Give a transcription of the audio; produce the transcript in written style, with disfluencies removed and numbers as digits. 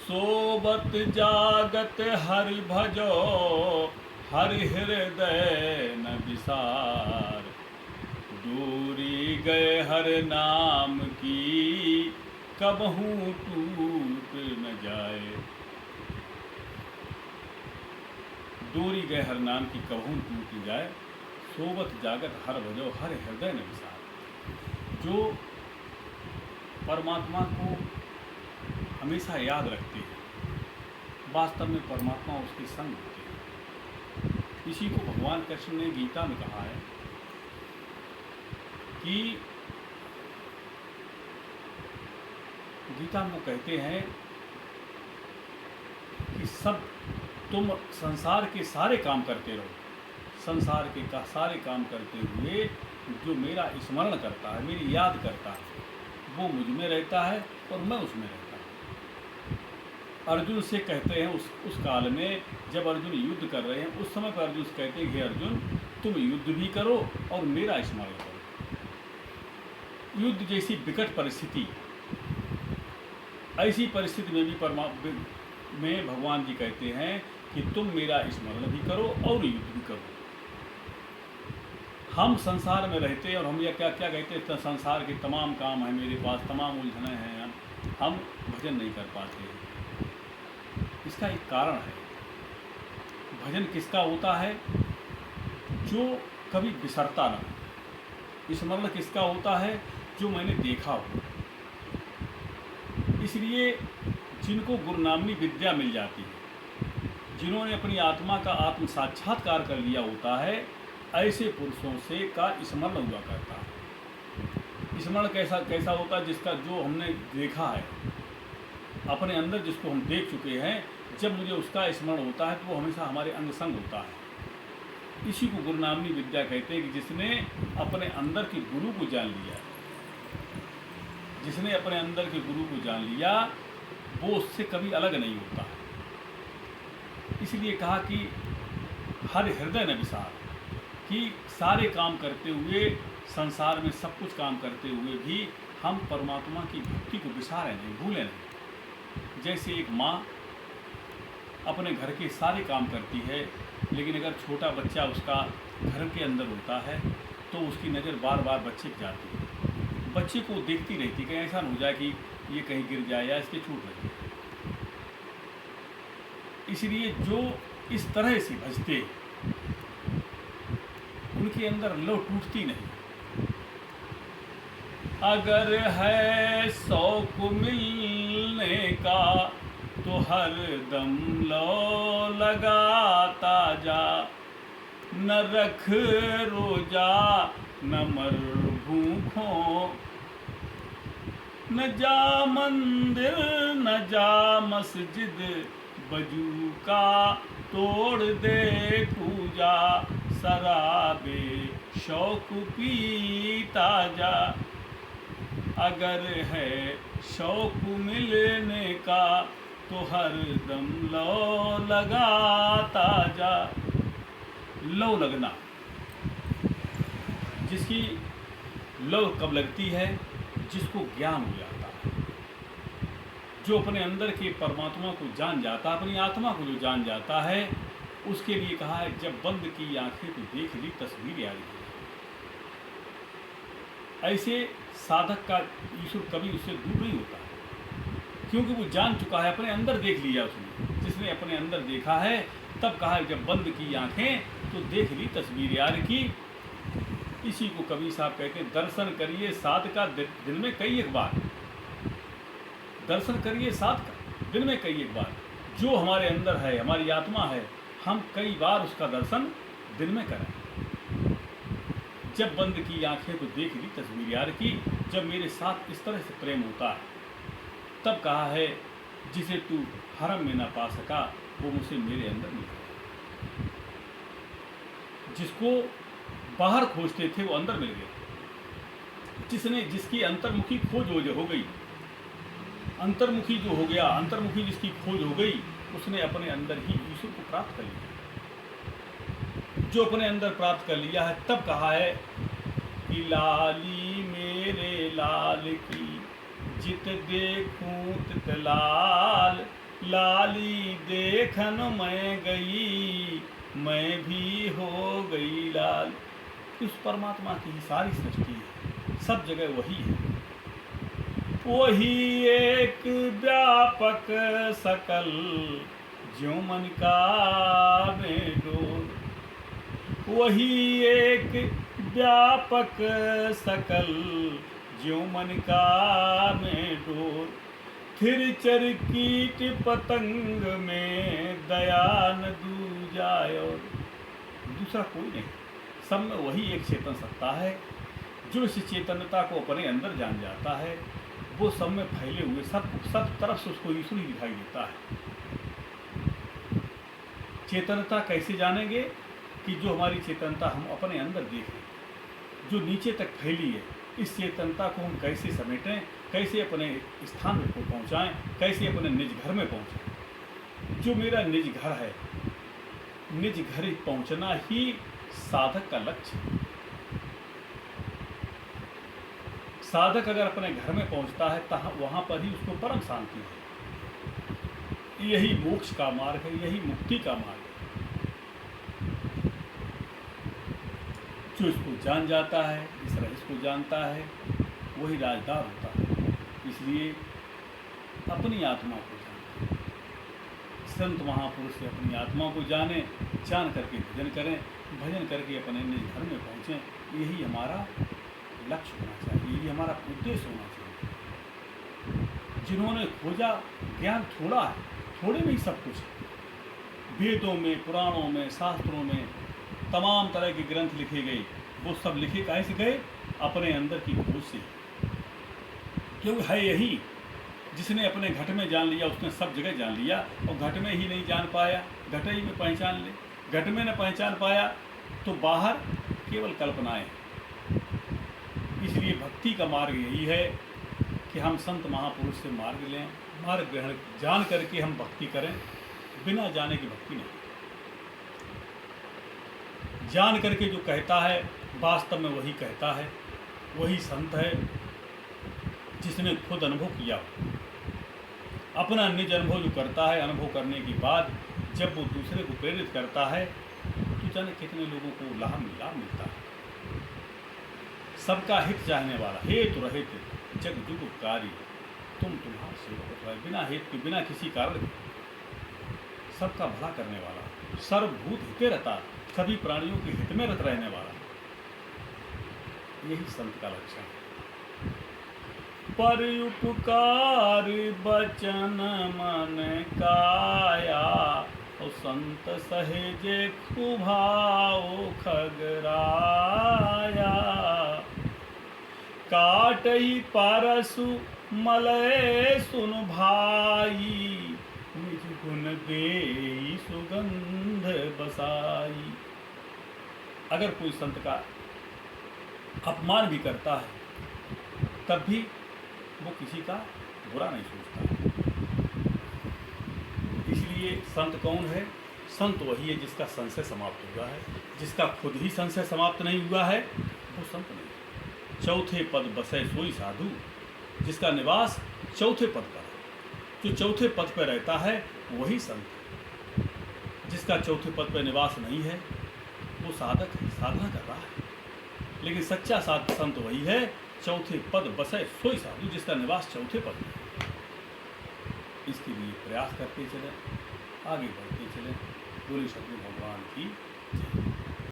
सोबत जागत हरि भजो, हरि हृदय न विसार। दूरी गए हर नाम की, कबहू टूट न जाए। दूरी गए हर नाम की, कबहू टूट न जाए। सोबत जागत हर भजो, हर हृदय न विसार। जो परमात्मा को हमेशा याद रखते हैं, वास्तव में परमात्मा उसके संग होते हैं। इसी को भगवान कृष्ण ने गीता में कहा है कि गीता में कहते हैं कि सब तुम संसार के सारे काम करते रहो, संसार के सारे काम करते हुए जो मेरा स्मरण करता है, मेरी याद करता है, वो मुझ में रहता है और मैं उसमें रहता हूँ। अर्जुन से कहते हैं उस काल में जब अर्जुन युद्ध कर रहे हैं, उस समय पर अर्जुन से कहते हैं कि अर्जुन तुम युद्ध भी करो और मेरा स्मरण करो। युद्ध जैसी विकट परिस्थिति, ऐसी परिस्थिति में भी में भगवान जी कहते हैं कि तुम मेरा स्मरण भी करो और युद्ध भी करो। हम संसार में रहते हैं और हम यह क्या क्या कहते हैं, संसार के तमाम काम हैं मेरे पास, तमाम उलझनें हैं, हम भजन नहीं कर पाते। इसका एक कारण है। भजन किसका होता है? जो कभी बिसरता ना हो। स्मरण किसका होता है? जो मैंने देखा हो। इसलिए जिनको गुरुनामी विद्या मिल जाती है, जिन्होंने अपनी आत्मा का आत्म साक्षात्कार कर लिया होता है, ऐसे पुरुषों से का स्मरण हुआ करता है। स्मरण कैसा होता है? जिसका जो हमने देखा है अपने अंदर, जिसको हम देख चुके हैं, जब मुझे उसका स्मरण होता है तो वो हमेशा हमारे अंग संग होता है। इसी को गुरुनामी विद्या कहते हैं कि जिसने अपने अंदर के गुरु को जान लिया, जिसने अपने अंदर के गुरु को जान लिया, वो उससे कभी अलग नहीं होता। इसलिए कहा कि हर हृदय न विसार, कि सारे काम करते हुए, संसार में सब कुछ काम करते हुए भी हम परमात्मा की भक्ति को विसारें नहीं, भूलें नहीं। जैसे एक माँ अपने घर के सारे काम करती है, लेकिन अगर छोटा बच्चा उसका घर के अंदर होता है तो उसकी नज़र बार बार बच्चे पर जाती है, बच्चे को देखती रहती, कहीं ऐसा न हो जाए कि ये कहीं गिर जाए या इसके छूट लगे। इसलिए जो इस तरह से भजते, उनके अंदर लौ टूटती नहीं। अगर है शौक मिलने का तो हर दम लो लगाता जा, न रख रोजा न मर भूखों, न जा मंदिर न जा मस्जिद, बजू का तोड़ दे पूजा, शराबे शौक पीता जा। अगर है शौक मिलने का तो हर दम लो लगाता जा। लो लगना, जिसकी लो कब लगती है? जिसको ज्ञान हो जाता है, जो अपने अंदर के परमात्मा को जान जाता, अपनी आत्मा को जो जान जाता है, उसके लिए कहा है जब बंद की आंखें तो देख ली तस्वीर यारी। ऐसे साधक का ईश्वर कभी उससे दूर नहीं होता, क्योंकि वो जान चुका है, अपने अंदर देख लिया उसने। जिसने अपने अंदर देखा है, तब कहा है जब बंद की आंखें तो देख ली तस्वीर यार की। इसी को कबीर साहब कहते हैं, दर्शन करिए साध का दिन में कई एक बार। दर्शन करिए साध का दिन में कई एक बार। जो हमारे अंदर है, हमारी आत्मा है, हम कई बार उसका दर्शन दिन में करें। जब बंद की आंखें तो देख ली तस्वीर यार की। जब मेरे साथ इस तरह से प्रेम होता है, तब कहा है जिसे तू हरम में ना पा सका वो मुझसे मेरे अंदर मिल गया। जिसको बाहर खोजते थे वो अंदर मिल गया। जिसकी अंतर्मुखी खोज हो गई, अंतर्मुखी जो हो गया, अंतर्मुखी जिसकी खोज हो गई, उसने अपने अंदर ही ईश्वर को प्राप्त कर लिया। जो अपने अंदर प्राप्त कर लिया है, तब कहा है कि लाली मेरे लाल की, जित देखूं तित लाल। लाली देखन मैं गई, मैं भी हो गई लाल। उस परमात्मा की ही सारी सृष्टि है, सब जगह वही है। वही एक व्यापक सकल, ज्यों मन का में डोर। वही एक व्यापक सकल, ज्यों मन का में डोर। फिर चर कीट पतंग में दया न दूजाय और। दूसरा कोई नहीं, सब में वही एक चेतन सत्ता है। जो इस चेतनता को अपने अंदर जान जाता है, वो सब में फैले हुए सब तरफ से उसको ईश्वर ही दिखाई देता है। चेतनता कैसे जानेंगे? कि जो हमारी चेतनता हम अपने अंदर देखें, जो नीचे तक फैली है, इस चेतनता को हम कैसे समेटें, कैसे अपने स्थान को पहुंचाएं, कैसे अपने निज घर में पहुंचाएं। जो मेरा निज घर है, निज घर पहुंचना ही साधक का लक्ष्य है। साधक अगर अपने घर में पहुंचता है तो वहां पर ही उसको परम शांति है। यही मोक्ष का मार्ग है, यही मुक्ति का मार्ग है। जो इसको जान जाता है, इस रहस्य को जानता है, वही राजदार होता है। इसलिए अपनी आत्मा को जाने, संत महापुरुष से अपनी आत्मा को जाने, जान करके भजन करें, भजन करके अपने निज घर में पहुँचें। यही हमारा लक्ष्य होना चाहिए, यही हमारा उद्देश्य होना चाहिए। जिन्होंने खोजा, ज्ञान थोड़ा है, थोड़े में ही सब कुछ है। वेदों में, पुराणों में, शास्त्रों में तमाम तरह के ग्रंथ लिखे गए। वो सब लिखे काहे से गए? अपने अंदर की खोज से। क्योंकि है यही, जिसने अपने घट में जान लिया उसने सब जगह जान लिया, और घट में ही नहीं जान पाया, घट ही में पहचान ले। घट में न पहचान पाया तो बाहर केवल कल्पनाएं। इसलिए भक्ति का मार्ग यही है कि हम संत महापुरुष से मार्ग लें, मार्ग ग्रहण जान करके हम भक्ति करें। बिना जाने की भक्ति नहीं। जान करके जो कहता है वास्तव में वही कहता है, वही संत है जिसने खुद अनुभव किया। अपना निज अनुभव जो करता है, अनुभव करने के बाद जब वो दूसरे को प्रेरित करता है तो जाने कितने लोगों को लाभ मिलता है। सबका हित चाहने वाला, हेतु रहित जग जुगकारी, तुम तुम्हारा सेवक है। बिना हेतु के, बिना किसी कारण के सबका भला करने वाला, सर्वभूत हिते रहता, सभी प्राणियों के हित में रत रहने वाला, यही संत का लक्षण है। पर उपकार बचन मन काया, और संत सहेजे खुभाओ खगराया। काटई परसु मलय सुन भाई, निज गुण देई सुगंध बसाई। अगर कोई संत का अपमान भी करता है तब भी वो किसी का बुरा नहीं सोचता। इसलिए संत कौन है? संत वही है जिसका संशय समाप्त हुआ है। जिसका खुद ही संशय समाप्त नहीं हुआ है वो संत नहीं। चौथे पद बसे सोई साधु, जिसका निवास चौथे पद पर है। जो चौथे पद पर रहता है वही संत है। जिसका चौथे पद पर निवास नहीं है वो साधक है, साधना कर रहा है। लेकिन सच्चा संत वही है चौथे पद बसे सोई साधु, जिसका निवास चौथे पद में है। इसके लिए प्रयास करते चलें, आगे बढ़ते चलें। बोले सतगुरु भगवान की जय।